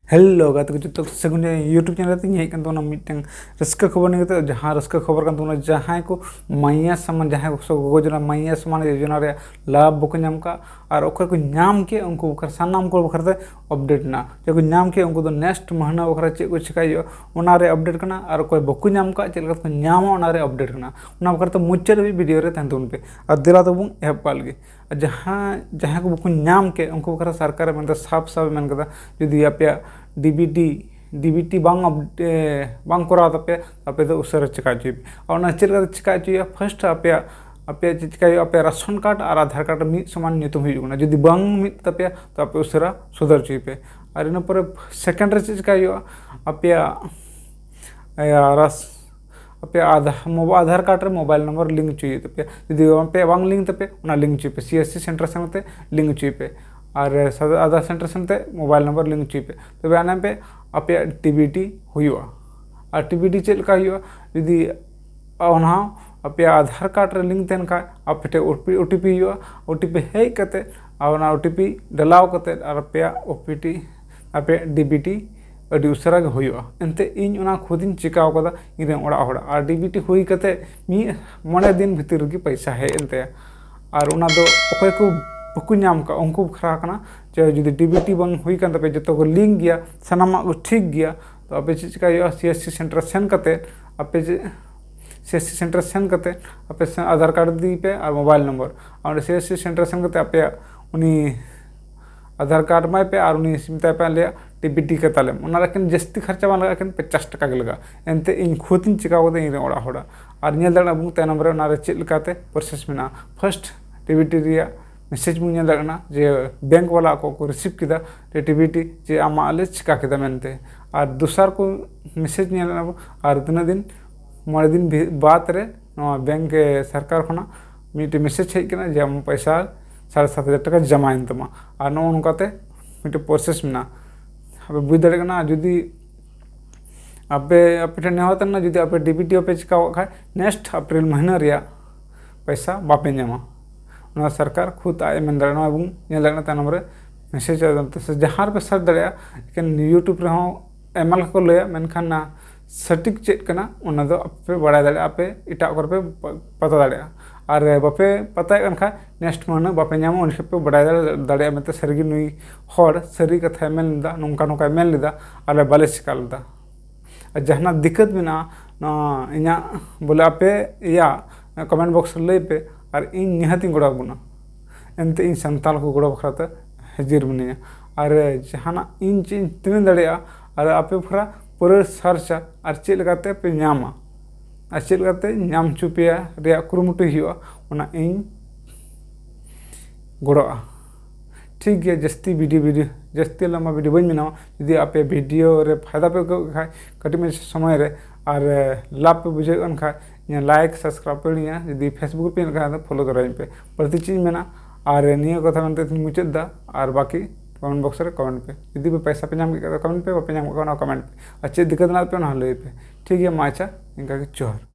Hello गाते को जो सगुन यूट्यूब चैनल तीन हेकन तो मिटन रस्का खबर नहीं तो जहाँ रस्का खबर kan तो जहाँ को मैया समान जहाँ को योजना मैया समान योजना रे लाभ बको नाम का और ओकर को नाम के उनको ओकर सानाम को बखरते अपडेट ना जो नाम के उनको तो नेक्स्ट महीना बखरा चे को चिकायो ओना रे अपडेट करना और कोई बको नाम का चलका को नाम ओना रे अपडेट करना ओना बखरते मुच्चर भी वीडियो रे तहन तुन पे और दिला तो बुन एप पाल गे जहाँ जहाँ को बको नाम के उनको बखरा सरकार में साफ साफ मन कदा जुदी आपया डीबीटी बांग करा तपे आपे तो उसर चिका चुप और चल चिका चुया फर्स्ट आपे आपे चिका आपे राशन कार्ड और आधार कार्ड मिद समान नितुम हुई जुदी बांग मिद तपे तो आपे उसरा सुधर चुपे और इन पर सेकेंड रे चिका आपे आपे आधार कार्ड रे मोबाइल नंबर लिंक चुई तपे जुदी आपे बांग लिंक तपे उना लिंक चुपे सीएससी सेंटर संगते लिंक चुपे और आधार सेंटर संते मोबाइल नंबर लिंक चुपे तबे आना पे आपे टीबीटी हुआ और टीबीटी चल का हुआ यदि ओना आपे आधार कार्ड रे लिंक तेन का आपे ओटीपी हुआ ओटीपी हेज कते और ओटीपी डलाव कते और आपे आपे डीबीटी अड़ी उसरा गे हुआ एनते इन ओना खुदिन चिकाव कदा इन ओड़ा होड़ा और डीबीटी हुई कते मी मने दिन भीतर गे पैसा है एनते और ओना दो ओके को बको नाम का उनको खरा करना जो जुदी डीबीटी बंग हुई कान तपे जतो को लिंक गया सनामा को ठीक गया तो आपे चिका सीएससी सेंटर सेन कते आपे सीएससी सेंटर सेन कते आपे आधार कार्ड दी पे और मोबाइल नंबर और सीएससी सेंटर सेन कते आपे उनी आधार कार्ड माय पे और उनी सिमता पे ले डीबीटी के ताले उना लेकिन जस्ती खर्चा बा लगा 50 टका के लगा एनते इन खुदिन चिका कोदे इन ओड़ा होड़ा और नेल दाड़ा बुंग ते नंबर ना रे चेक लकाते प्रोसेस में ना फर्स्ट डीबीटी रिया मैसेज मुझे लगना जे बैंक वाला को रिसीव किया टीबीटी जे आमाले चिका किया मेनते और दूसर को मैसेज नहीं लगना और तीन दिन मरे दिन बाद रे बैंक सरकार खना मिट्टी मैसेज हेकना जे आम पैसा 7,500 टका जमाइन तमा और नौकाते मिट्टी प्रोसेस में अब बुझ दाड़ा जुदी आपे आपे नेहता ना जुदी आपे डीबीटी पे चिका खा नेक्स्ट अप्रैल महीना रिया पैसा बापे नामा ना सरकार खुद आए मन दाड़ा बुन तनम रे मैसेज जहाँ पे सर्च दाड़ा लेकिन यूट्यूब रे एमएल को लया मेनखान ना सटीक चेक कना उना दो आपे बड़ा दाड़ा आपे इटा कर पे पता दाड़ा और बापे पता खा नेक्स्ट महीना बापे नाम उन पे बड़ा दाड़ा मत सरगी नुई हर सरी कथा मेन लेदा नौका नौका मेन लेदा और बाले चिका लेदा जहाँ दिक्कत में इना बोले आपे या कमेंट बॉक्स लई पे और इन निहाती गोड़ा बुना एनते इन संताल को गोड़ा बखराते हाजिर बनिया और जहाँ इन चीज तीन दाड़ा और आपे फरा पूरे सर्चा और चेक लगाते पे नामा और चेक लगाते नाम चुपिया रिया कुरुमुटु हुआ उना इन गोड़ा ठीक है जस्ती वीडियो जस्ती लंबा वीडियो बन बनावा यदि आपे वीडियो रे फायदा पे खाए कटी में समय रे और लाभ पे बुझे खा लाइक सब्सक्राइब करिया यदि फेसबुक पे तो फॉलो कराई पे प्रति चीज में ना और निया कथा मनते मुचाद दा और बाकी कमेंट बॉक्स रे कमेंट पे यदि पे पैसा पे नाम कमेंट पे बापे नाम कमेंट पे अच्छे दिक्कत ना पे ना लई पे ठीक है माचा इनका के चोर।